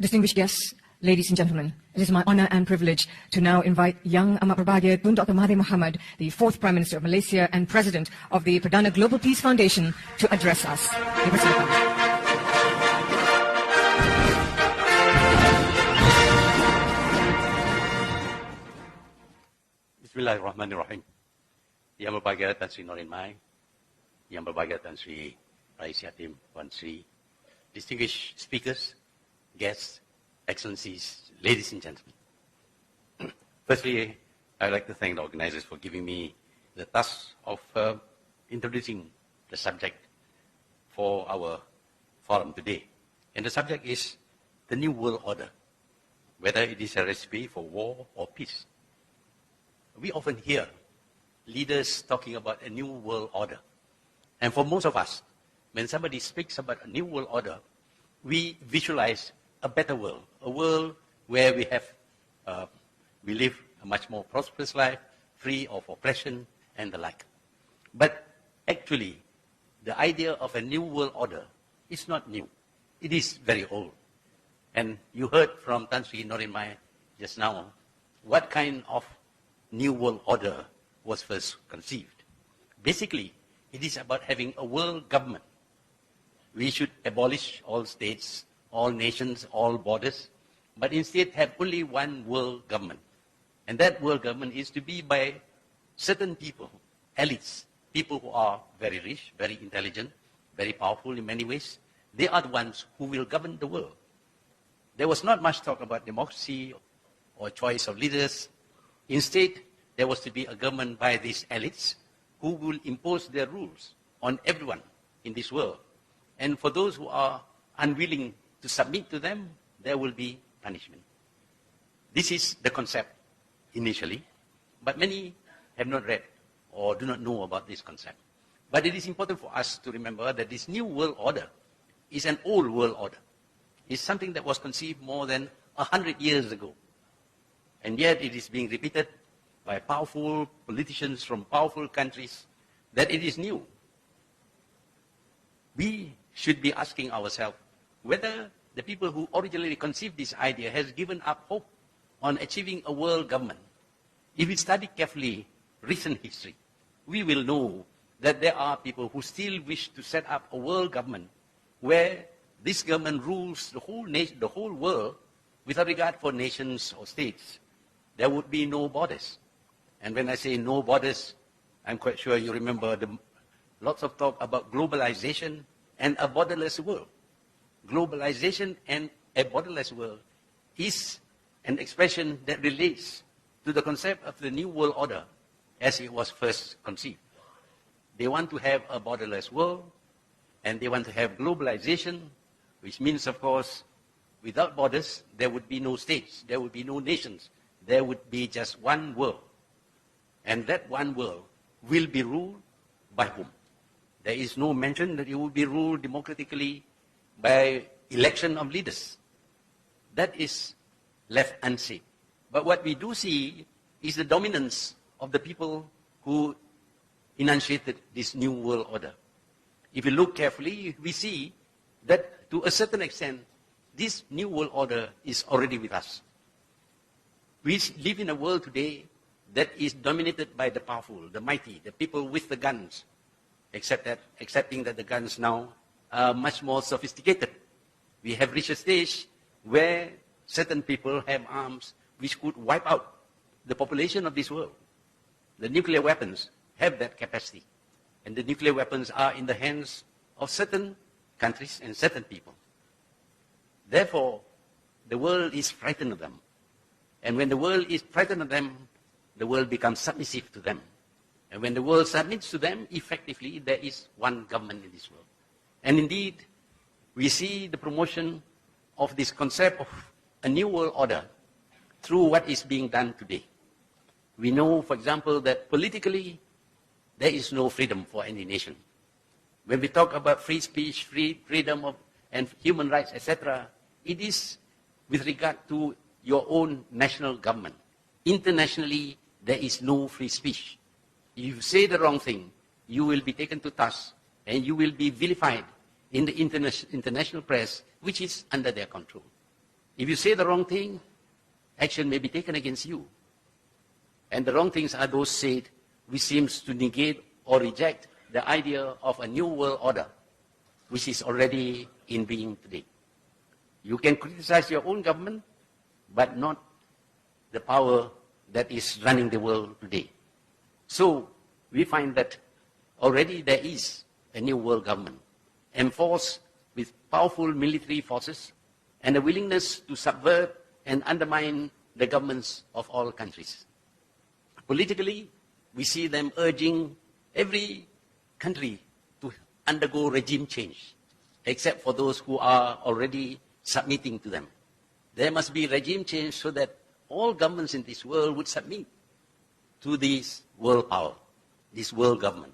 Distinguished guests, ladies and gentlemen, it is my honor and privilege to now invite Yang Amat Berbahagia Tun Dr. Mahathir Mohamad, the 4th Prime Minister of Malaysia and President of the Perdana Global Peace Foundation, to address us. Bismillahirrahmanirrahim. Yang berbahagia Tan Sri Norin Mai, Yang berbahagia Tan Sri Rais Yatim Wan Sri, distinguished speakers, guests, excellencies, ladies and gentlemen. Firstly, I'd like to thank the organizers for giving me the task of introducing the subject for our forum today. And the subject is the New World Order, whether it is a recipe for war or peace. We often hear leaders talking about a new world order. And for most of us, when somebody speaks about a new world order, we visualize a better world, a world where we live a much more prosperous life, free of oppression and the like. But actually, the idea of a new world order is not new. It is very old. And you heard from Tan Sri Norin Mai just now what kind of new world order was first conceived. Basically, it is about having a world government. We should abolish all states, all nations, all borders, but instead have only one world government. And that world government is to be by certain people, elites, people who are very rich, very intelligent, very powerful in many ways. They are the ones who will govern the world. There was not much talk about democracy or choice of leaders. Instead, there was to be a government by these elites who will impose their rules on everyone in this world. And for those who are unwilling to submit to them, there will be punishment. This is the concept initially, but many have not read or do not know about this concept. But it is important for us to remember that this new world order is an old world order. It's something that was conceived more than 100 years ago. And yet it is being repeated by powerful politicians from powerful countries that it is new. We should be asking ourselves whether the people who originally conceived this idea has given up hope on achieving a world government. If we study carefully recent history, we will know that there are people who still wish to set up a world government where this government rules the whole world without regard for nations or states. There would be no borders. And when I say no borders, I'm quite sure you remember lots of talk about globalization and a borderless world. Globalization and a borderless world is an expression that relates to the concept of the New World Order as it was first conceived. They want to have a borderless world, and they want to have globalization, which means, of course, without borders, there would be no states, there would be no nations, there would be just one world. And that one world will be ruled by whom? There is no mention that it will be ruled democratically by election of leaders. That is left unsaid. But what we do see is the dominance of the people who enunciated this new world order. If you look carefully, we see that to a certain extent, this new world order is already with us. We live in a world today that is dominated by the powerful, the mighty, the people with the guns, accepting that the guns now are much more sophisticated. We have reached a stage where certain people have arms which could wipe out the population of this world. The nuclear weapons have that capacity. And the nuclear weapons are in the hands of certain countries and certain people. Therefore, the world is frightened of them. And when the world is frightened of them, the world becomes submissive to them. And when the world submits to them, effectively, there is one government in this world. And indeed, we see the promotion of this concept of a new world order through what is being done today. We know, for example, that politically, there is no freedom for any nation. When we talk about free speech, freedom of, and human rights, etc., it is with regard to your own national government. Internationally, there is no free speech. If you say the wrong thing, you will be taken to task and you will be vilified in the international press, which is under their control. If you say the wrong thing, action may be taken against you. And the wrong things are those said which seems to negate or reject the idea of a new world order, which is already in being today. You can criticize your own government, but not the power that is running the world today. So we find that already there is a new world government, enforced with powerful military forces and a willingness to subvert and undermine the governments of all countries. Politically, we see them urging every country to undergo regime change, except for those who are already submitting to them. There must be regime change so that all governments in this world would submit to this world power, this world government.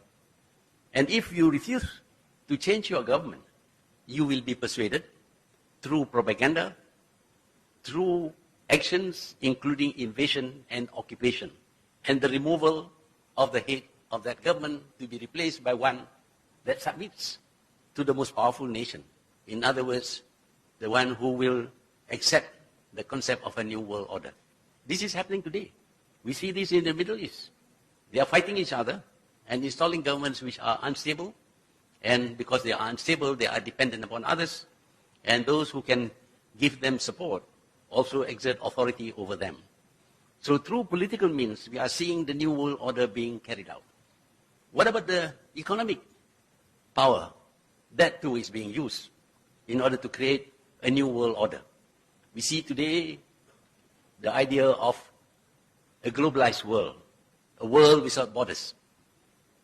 And if you refuse to change your government, you will be persuaded through propaganda, through actions including invasion and occupation, and the removal of the head of that government to be replaced by one that submits to the most powerful nation. In other words, the one who will accept the concept of a new world order. This is happening today. We see this in the Middle East. They are fighting each other and installing governments which are unstable, and because they are unstable, they are dependent upon others, and those who can give them support also exert authority over them. So through political means, we are seeing the new world order being carried out. What about the economic power? That too is being used in order to create a new world order. We see today the idea of a globalized world, a world without borders.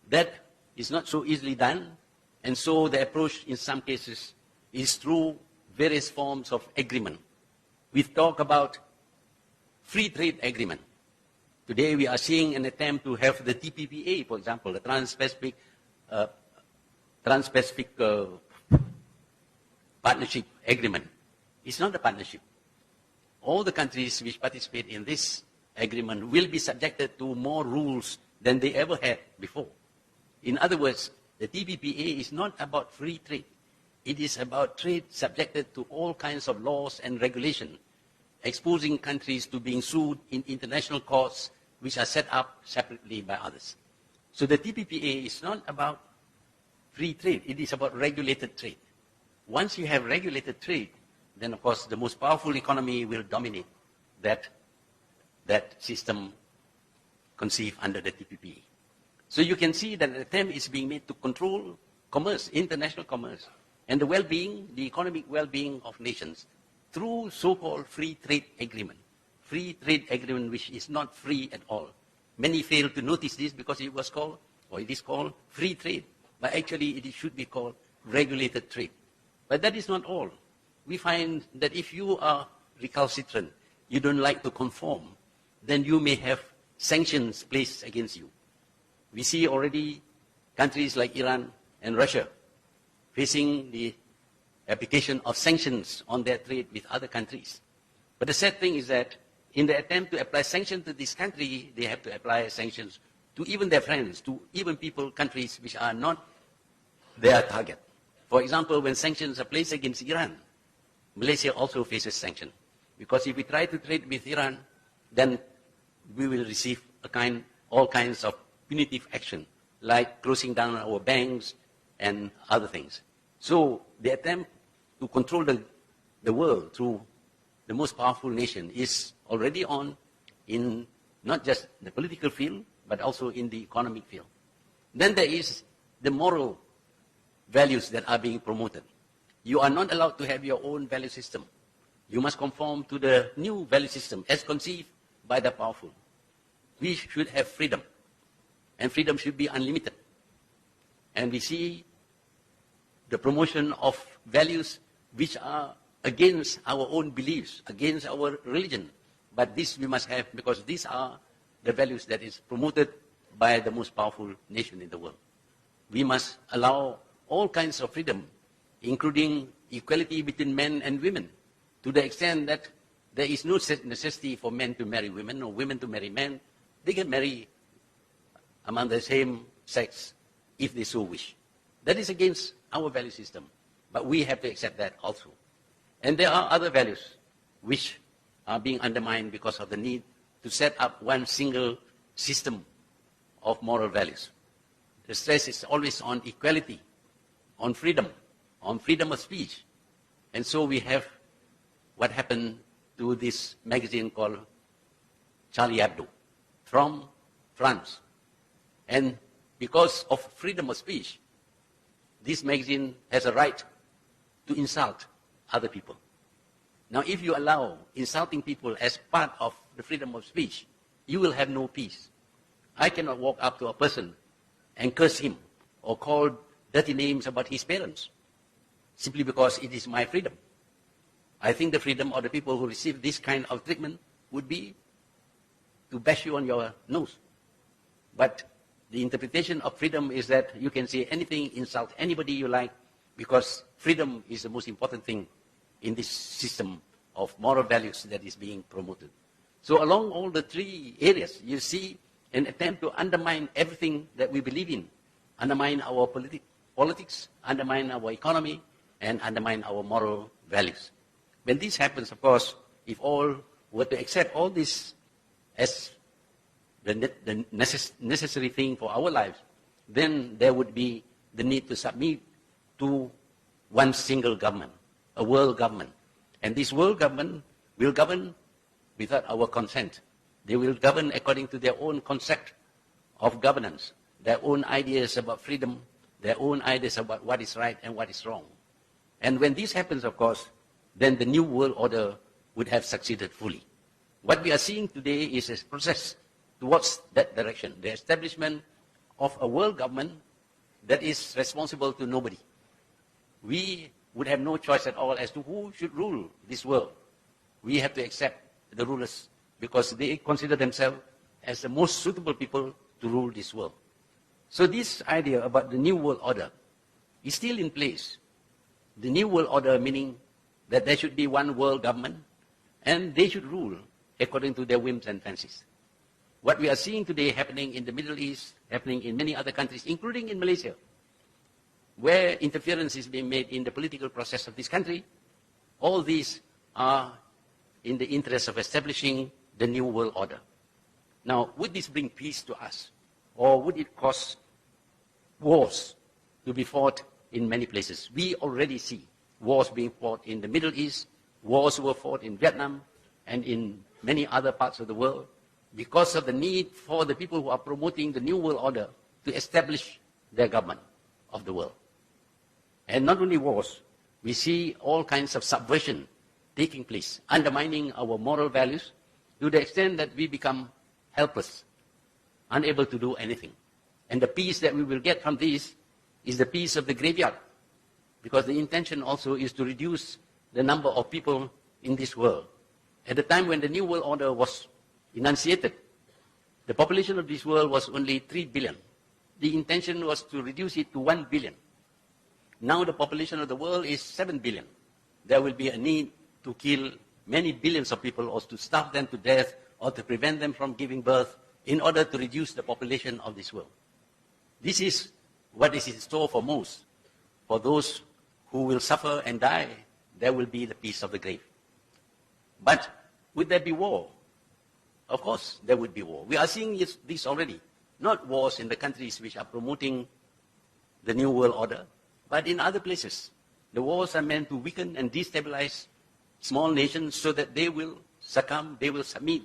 That is not so easily done, and so the approach in some cases is through various forms of agreement. We talk about free trade agreement. Today we are seeing an attempt to have the TPPA, for example, the Trans-Pacific Partnership Agreement. It's not a partnership. All the countries which participate in this agreement will be subjected to more rules than they ever had before. In other words, the TPPA is not about free trade. It is about trade subjected to all kinds of laws and regulations, exposing countries to being sued in international courts which are set up separately by others. So the TPPA is not about free trade. It is about regulated trade. Once you have regulated trade, then of course the most powerful economy will dominate that system conceived under the TPPA. So you can see that an attempt is being made to control commerce, international commerce, and the well-being, the economic well-being of nations through so-called free trade agreement. Free trade agreement which is not free at all. Many fail to notice this because it was called, or it is called free trade, but actually it should be called regulated trade. But that is not all. We find that if you are recalcitrant, you don't like to conform, then you may have sanctions placed against you. We see already countries like Iran and Russia facing the application of sanctions on their trade with other countries. But the sad thing is that in the attempt to apply sanctions to this country, they have to apply sanctions to even their friends, to even people, countries which are not their target. For example, when sanctions are placed against Iran, Malaysia also faces sanctions. Because if we try to trade with Iran, then we will receive all kinds of punitive action, like closing down our banks and other things. So the attempt to control the world through the most powerful nation is already on in not just the political field, but also in the economic field. Then there is the moral values that are being promoted. You are not allowed to have your own value system. You must conform to the new value system as conceived by the powerful. We should have freedom, and freedom should be unlimited. And we see the promotion of values which are against our own beliefs, against our religion. But this we must have because these are the values that is promoted by the most powerful nation in the world. We must allow all kinds of freedom, including equality between men and women, to the extent that there is no necessity for men to marry women or women to marry men. They can marry among the same sex if they so wish. That is against our value system, but we have to accept that also. And there are other values which are being undermined because of the need to set up one single system of moral values. The stress is always on equality, on freedom of speech. And so we have what happened to this magazine called Charlie Hebdo from France. And because of freedom of speech, this magazine has a right to insult other people. Now, if you allow insulting people as part of the freedom of speech, you will have no peace. I cannot walk up to a person and curse him or call dirty names about his parents simply because it is my freedom. I think the freedom of the people who receive this kind of treatment would be to bash you on your nose. But the interpretation of freedom is that you can say anything, insult anybody you like, because freedom is the most important thing in this system of moral values that is being promoted. So along all the three areas, you see an attempt to undermine everything that we believe in, undermine our politics, undermine our economy, and undermine our moral values. When this happens, of course, if all were to accept all this as the necessary thing for our lives, then there would be the need to submit to one single government, a world government. And this world government will govern without our consent. They will govern according to their own concept of governance, their own ideas about freedom, their own ideas about what is right and what is wrong. And when this happens, of course, then the new world order would have succeeded fully. What we are seeing today is a process towards that direction, the establishment of a world government that is responsible to nobody. We would have no choice at all as to who should rule this world. We have to accept the rulers because they consider themselves as the most suitable people to rule this world. So this idea about the new world order is still in place. The new world order meaning that there should be one world government and they should rule according to their whims and fancies. What we are seeing today happening in the Middle East, happening in many other countries, including in Malaysia, where interference is being made in the political process of this country, all these are in the interest of establishing the new world order. Now, would this bring peace to us? Or would it cause wars to be fought in many places? We already see wars being fought in the Middle East, wars were fought in Vietnam, and in many other parts of the world, because of the need for the people who are promoting the new world order to establish their government of the world. And not only wars, we see all kinds of subversion taking place, undermining our moral values to the extent that we become helpless, unable to do anything. And the peace that we will get from this is the peace of the graveyard, because the intention also is to reduce the number of people in this world. At the time when the New World Order was enunciated, the population of this world was only 3 billion. The intention was to reduce it to 1 billion. Now the population of the world is 7 billion. There will be a need to kill many billions of people or to starve them to death or to prevent them from giving birth in order to reduce the population of this world. This is what is in store for most. For those who will suffer and die, there will be the peace of the grave. But would there be war? Of course, there would be war. We are seeing this already. Not wars in the countries which are promoting the New World Order, but in other places. The wars are meant to weaken and destabilize small nations so that they will succumb, they will submit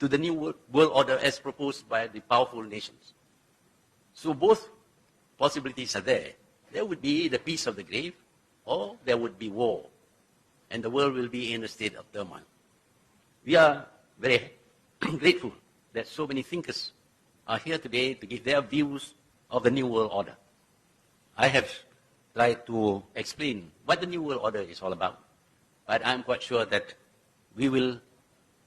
to the New World Order as proposed by the powerful nations. So both possibilities are there. There would be the peace of the grave, or there would be war, and the world will be in a state of turmoil. We are very grateful that so many thinkers are here today to give their views of the New World Order. I have tried to explain what the New World Order is all about, but I'm quite sure that we will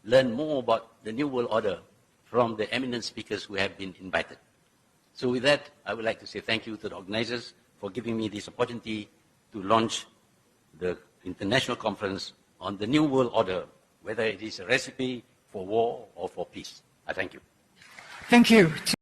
learn more about the New World Order from the eminent speakers who have been invited. So with that, I would like to say thank you to the organizers for giving me this opportunity to launch the international conference on the New World Order, whether it is a recipe for war or for peace. I thank you. Thank you.